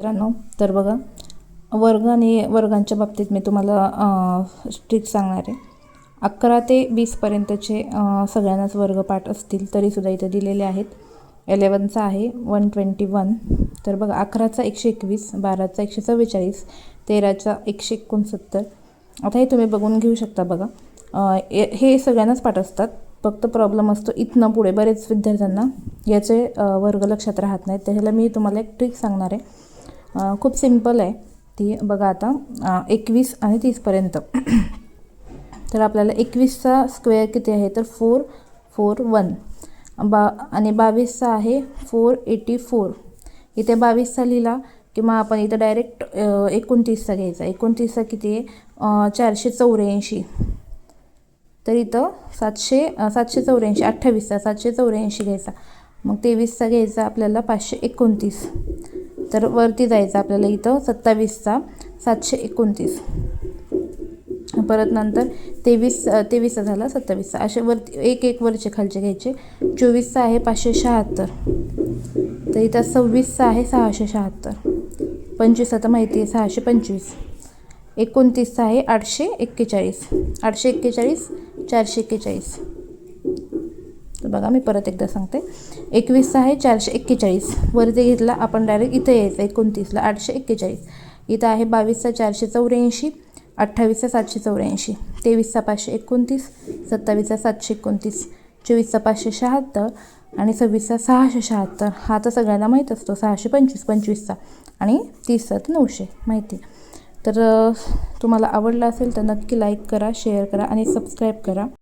मित्रांनो, तर बघा, वर्ग आणि वर्गांच्या बाबतीत मी तुम्हाला ट्रिक सांगणार आहे. 11 ते 20पर्यंतचे सगळ्यांनाच वर्गपाठ असतील तरीसुद्धा इथं दिलेले आहेत. 11चा आहे 121. तर बघा, 11चा 121, 12चा 144, 13चा 169. आता हे तुम्ही बघून घेऊ शकता. बघा, हे सगळ्यांनाच पाठ असतात. फक्त प्रॉब्लेम असतो इथनं पुढे बरेच विद्यार्थ्यांना याचे वर्ग लक्षात राहत नाहीत. त्याला मी तुम्हाला एक ट्रिक सांगणार आहे. खूप सिंपल आहे ती. बघा, आता 21 आणि 30पर्यंत. तर आपल्याला 21चा स्क्वेअर किती आहे, तर 441. आणि 22चा आहे 484. इथे 22चा लिहिला किंवा आपण इथं डायरेक्ट 29चा घ्यायचा. 29चा किती आहे, 484. तर इथं 784. 28चा 784 घ्यायचा. मग 23चा घ्यायचा आपल्याला 529. तर वरती जायचं आपल्याला इथं 27चा 729. परत नंतर 23चा झाला 27चा. असे वरती एक वरचे खालचे घ्यायचे. 24चा आहे 576. तर इथं 26चा आहे 676. 25 आता माहिती आहे 625. 29चा आहे 841. 841 441. तर बघा, मी परत एकदा सांगते. 21चा आहे 441. वरती घेतला आपण डायरेक्ट इथं यायचं 29ला 841. इथं आहे 22चा 484, 28चा 784, 23चा 529, 27चा 729, 24चा 576 आणि 26चा 676. हा तर सगळ्यांना माहीत असतो. 625 25चा आणि 30चा तर 900 माहिती. तर तुम्हाला आवडला असेल तर नक्की लाईक करा, शेअर करा आणि सबस्क्राईब करा.